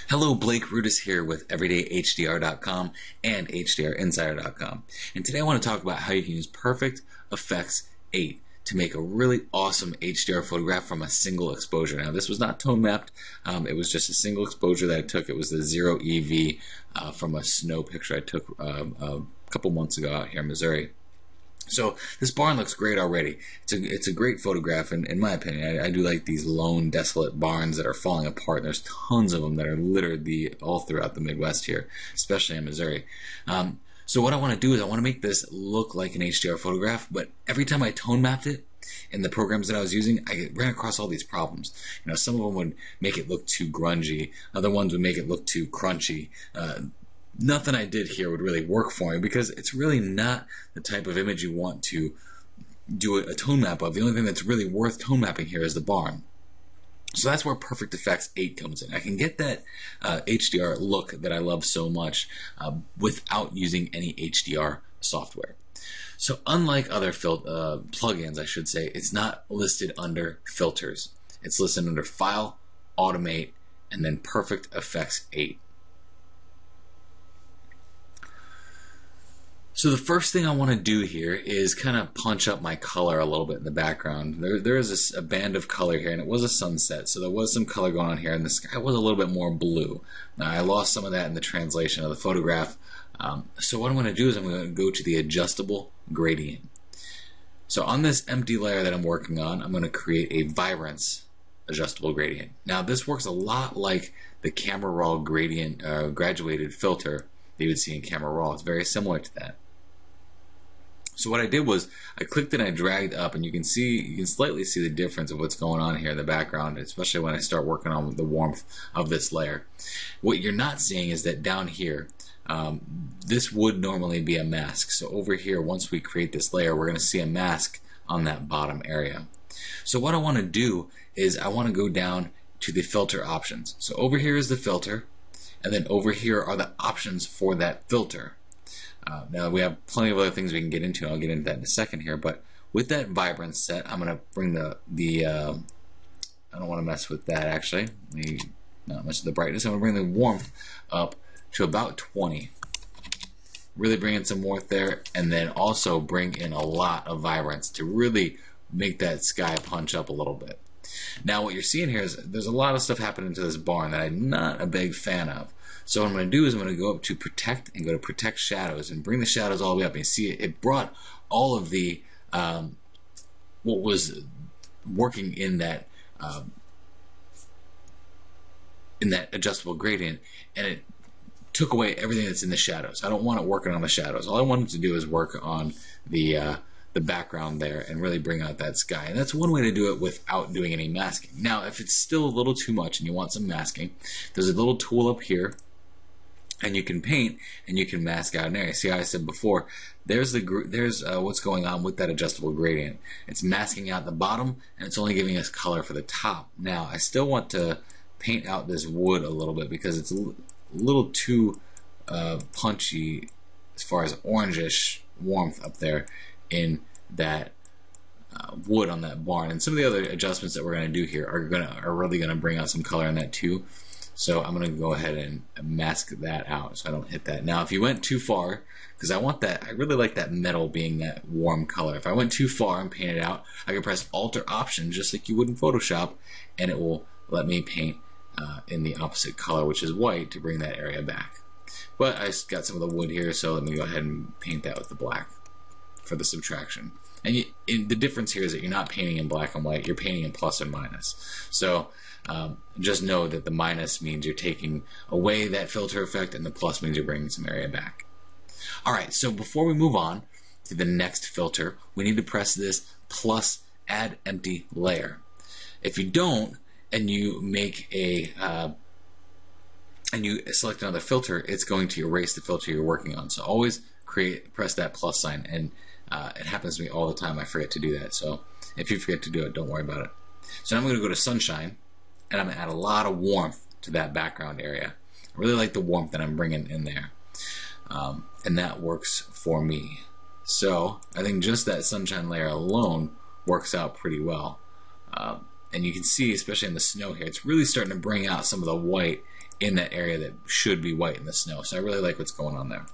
Hello, Blake Rudis here with EverydayHDR.com and HDRinsider.com. And today I want to talk about how you can use Perfect Effects 8 to make a really awesome HDR photograph from a single exposure. Now, this was not tone mapped. It was just a single exposure that I took. It was the 0 EV from a snow picture I took a couple months ago out here in Missouri. So this barn looks great already. It's a great photograph, and in my opinion. I do like these lone, desolate barns that are falling apart. There's tons of them that are littered all throughout the Midwest here, especially in Missouri. So what I want to do is I want to make this look like an HDR photograph, but every time I tone mapped it in the programs that I was using, I ran across all these problems. You know, some of them would make it look too grungy. Other ones would make it look too crunchy. Nothing I did here would really work for me because it's really not the type of image you want to do a tone map of. The only thing that's really worth tone mapping here is the barn. So that's where Perfect Effects 8 comes in. I can get that HDR look that I love so much without using any HDR software. So unlike other plugins, I should say, it's not listed under Filters. It's listed under File, Automate, and then Perfect Effects 8. So the first thing I want to do here is kind of punch up my color a little bit in the background. There is a band of color here, and it was a sunset, so there was some color going on here, and the sky was a little bit more blue. Now, I lost some of that in the translation of the photograph. So what I'm going to do is I'm going to go to the adjustable gradient. So on this empty layer that I'm working on, I'm going to create a vibrance adjustable gradient. Now, this works a lot like the Camera Raw gradient graduated filter that you would see in Camera Raw. It's very similar to that. So what I did was I clicked and I dragged up, and you can slightly see the difference of what's going on here in the background, especially when I start working on the warmth of this layer. What you're not seeing is that down here, this would normally be a mask. So over here, once we create this layer, we're going to see a mask on that bottom area. So what I want to do is I want to go down to the filter options. So over here is the filter, and then over here are the options for that filter. Now we have plenty of other things we can get into. I'll get into that in a second here. But with that vibrance set, I'm going to bring I don't want to mess with that actually. Not mess with the brightness. I'm going to bring the warmth up to about 20. Really bring in some warmth there, and then also bring in a lot of vibrance to really make that sky punch up a little bit. Now what you're seeing here is there's a lot of stuff happening to this barn that I'm not a big fan of. So what I'm going to do is I'm going to go up to Protect and go to Protect Shadows and bring the shadows all the way up. And you see it brought all of the what was working in that adjustable gradient, and it took away everything that's in the shadows. I don't want it working on the shadows. All I wanted to do is work on the background there and really bring out that sky. And that's one way to do it without doing any masking. Now, if it's still a little too much and you want some masking, there's a little tool up here, and you can paint and you can mask out an area. See how I said before, there's what's going on with that adjustable gradient. It's masking out the bottom, and it's only giving us color for the top. Now, I still want to paint out this wood a little bit because it's a little too punchy as far as orangish warmth up there in that wood on that barn. And some of the other adjustments that we're going to do here are really going to bring out some color in that too. So I'm going to go ahead and mask that out so I don't hit that. Now if you went too far, because I really like that metal being that warm color. If I went too far and paint it out, I can press Alt or Option just like you would in Photoshop, and it will let me paint in the opposite color, which is white, to bring that area back. But I got some of the wood here, so let me go ahead and paint that with the black for the subtraction. And the difference here is that you're not painting in black and white, you're painting in plus and minus. So just know that the minus means you're taking away that filter effect, and the plus means you're bringing some area back. Alright, so before we move on to the next filter, we need to press this plus Add Empty Layer. If you don't, and you make and you select another filter, it's going to erase the filter you're working on. So always press that plus sign, and it happens to me all the time. I forget to do that. So if you forget to do it, don't worry about it. So now I'm going to go to Sunshine, and I'm going to add a lot of warmth to that background area. I really like the warmth that I'm bringing in there, and that works for me. So I think just that sunshine layer alone works out pretty well. And you can see, especially in the snow here, it's really starting to bring out some of the white in that area that should be white in the snow. So I really like what's going on there.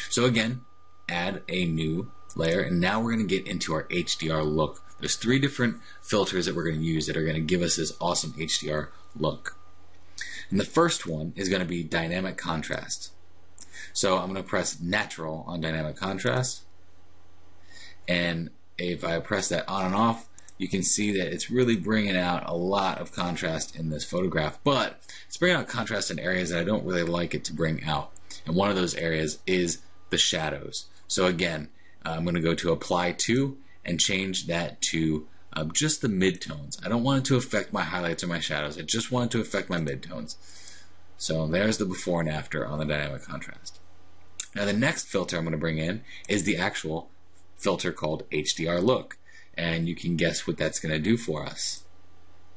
So again, add a new layer, and now we're going to get into our HDR look. There's 3 different filters that we're going to use that are going to give us this awesome HDR look. And the first one is going to be dynamic contrast. So I'm going to press natural on dynamic contrast, and if I press that on and off, you can see that it's really bringing out a lot of contrast in this photograph, but it's bringing out contrast in areas that I don't really like it to bring out. And one of those areas is the shadows. So again, I'm going to go to apply to and change that to just the midtones. I don't want it to affect my highlights or my shadows. I just want it to affect my midtones. So there's the before and after on the dynamic contrast. Now the next filter I'm going to bring in is the actual filter called HDR look. And you can guess what that's going to do for us.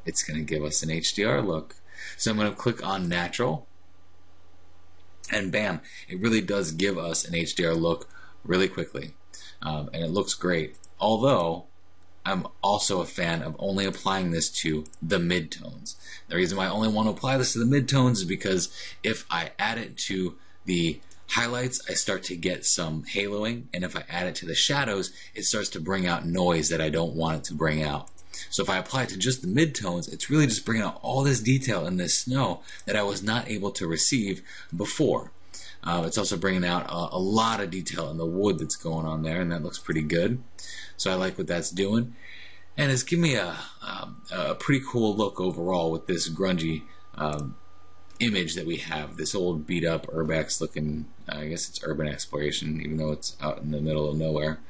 It's going to give us an HDR look. So I'm going to click on natural, and bam, it really does give us an HDR look really quickly. And it looks great. Although I'm also a fan of only applying this to the midtones. The reason why I only want to apply this to the midtones is because if I add it to the highlights, I start to get some haloing, and if I add it to the shadows, it starts to bring out noise that I don't want it to bring out. So if I apply it to just the midtones, it's really just bringing out all this detail in this snow that I was not able to receive before. It's also bringing out a lot of detail in the wood that's going on there, and that looks pretty good. So I like what that's doing, and it's giving me a pretty cool look overall with this grungy image that we have, this old beat up urbex looking, I guess it's urban exploration, even though it's out in the middle of nowhere.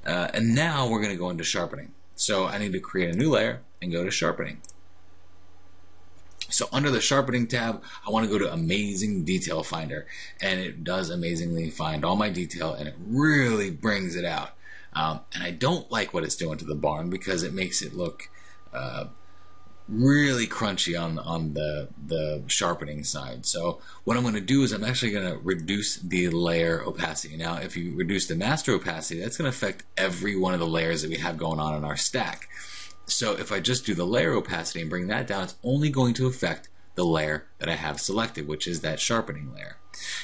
And now we're going to go into sharpening. So I need to create a new layer and go to sharpening. So under the sharpening tab, I want to go to amazing detail finder, and it does amazingly find all my detail, and it really brings it out. And I don't like what it's doing to the barn because it makes it look really crunchy on the sharpening side. So what I'm going to do is I'm actually going to reduce the layer opacity. Now if you reduce the master opacity, that's going to affect every one of the layers that we have going on in our stack. So if I just do the layer opacity and bring that down, it's only going to affect the layer that I have selected, which is that sharpening layer.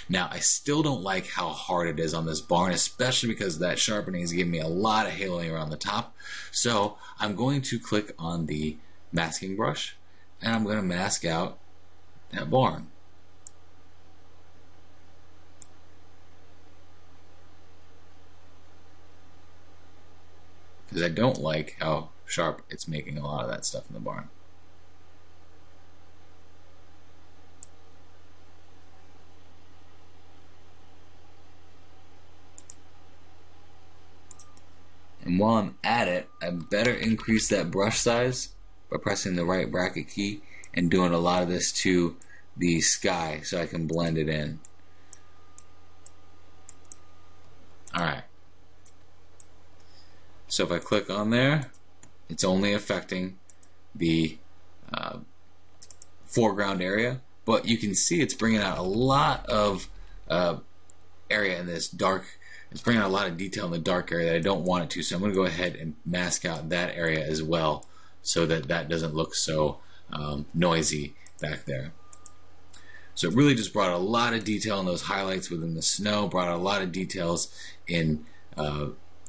Now I still don't like how hard it is on this barn, especially because that sharpening is giving me a lot of haloing around the top. So I'm going to click on the masking brush, and I'm going to mask out that barn. Because I don't like how sharp it's making a lot of that stuff in the barn. And while I'm at it, I better increase that brush size by pressing the right bracket key and doing a lot of this to the sky so I can blend it in. Alright. So if I click on there, it's only affecting the foreground area, but you can see it's bringing out a lot of area in this dark. It's bringing out a lot of detail in the dark area that I don't want it to, so I'm going to go ahead and mask out that area as well so that that doesn't look so noisy back there. So it really just brought a lot of detail in those highlights within the snow, brought out a lot of details in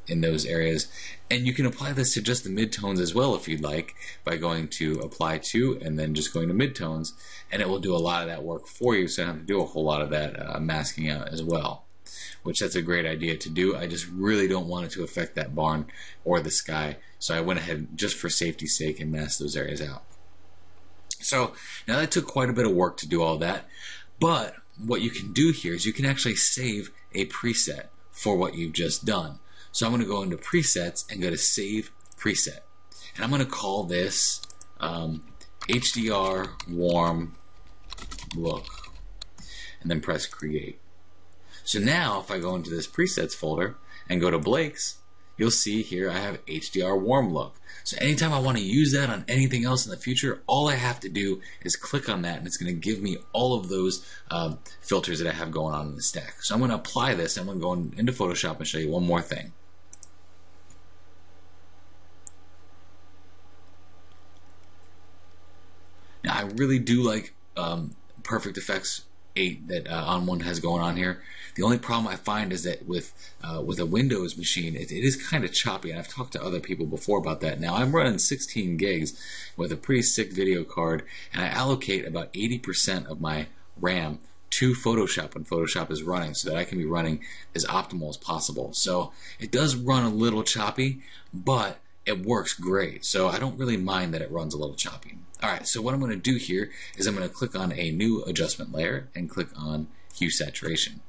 those areas. And you can apply this to just the midtones as well if you'd like, by going to apply to and then just going to midtones, and it will do a lot of that work for you, so you don't have to do a whole lot of that masking out as well, which that's a great idea to do. I just really don't want it to affect that barn or the sky, so I went ahead just for safety's sake and masked those areas out. So now that took quite a bit of work to do all that, but what you can do here is you can actually save a preset for what you've just done. So I'm going to go into presets and go to save preset, and I'm going to call this HDR warm look, and then press create. So now if I go into this presets folder and go to Blake's, you'll see here I have HDR warm look. So anytime I want to use that on anything else in the future, all I have to do is click on that, and it's going to give me all of those filters that I have going on in the stack. So I'm going to apply this. I'm going to go into Photoshop and show you one more thing. Now I really do like Perfect Effects 8 that onOne has going on here. The only problem I find is that with a Windows machine, it is kind of choppy, and I've talked to other people before about that. Now, I'm running 16 gigs with a pretty sick video card, and I allocate about 80% of my RAM to Photoshop when Photoshop is running, so that I can be running as optimal as possible. So it does run a little choppy, but it works great. So I don't really mind that it runs a little choppy. Alright, so what I'm going to do here is I'm going to click on a new adjustment layer and click on Hue Saturation.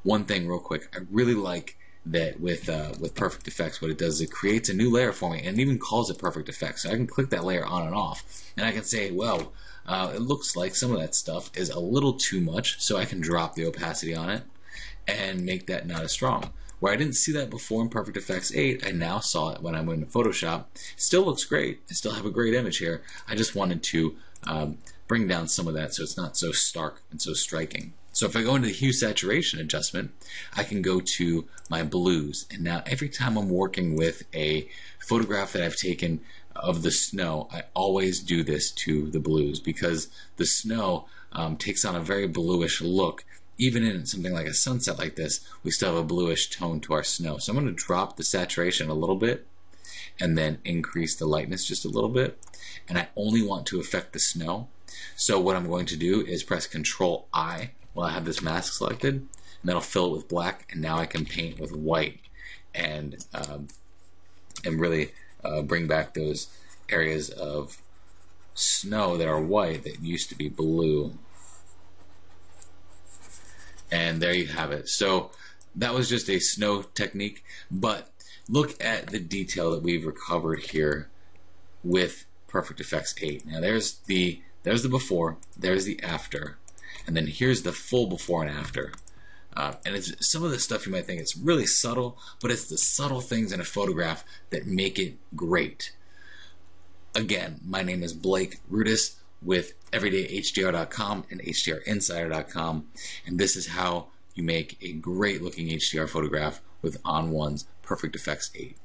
One thing real quick, I really like that with Perfect Effects, what it does is it creates a new layer for me and even calls it Perfect Effects. So I can click that layer on and off, and I can say, well, it looks like some of that stuff is a little too much, so I can drop the opacity on it and make that not as strong. Where I didn't see that before in Perfect Effects 8, I now saw it when I went into Photoshop. It still looks great. I still have a great image here. I just wanted to bring down some of that so it's not so stark and so striking. So if I go into the Hue Saturation adjustment, I can go to my blues. And now every time I'm working with a photograph that I've taken of the snow, I always do this to the blues, because the snow takes on a very bluish look. Even in something like a sunset like this, we still have a bluish tone to our snow. So I'm going to drop the saturation a little bit and then increase the lightness just a little bit. And I only want to affect the snow. So what I'm going to do is press Control I while I have this mask selected, and that'll fill it with black, and now I can paint with white and really bring back those areas of snow that are white that used to be blue. And there you have it. So that was just a snow technique, but look at the detail that we've recovered here with Perfect Effects 8. Now there's the before, there's the after, and then here's the full before and after. And it's some of the stuff you might think it's really subtle, but it's the subtle things in a photograph that make it great. Again, my name is Blake Rudis with EverydayHDR.com and HDRinsider.com, and this is how you make a great looking HDR photograph with onOne's Perfect Effects 8.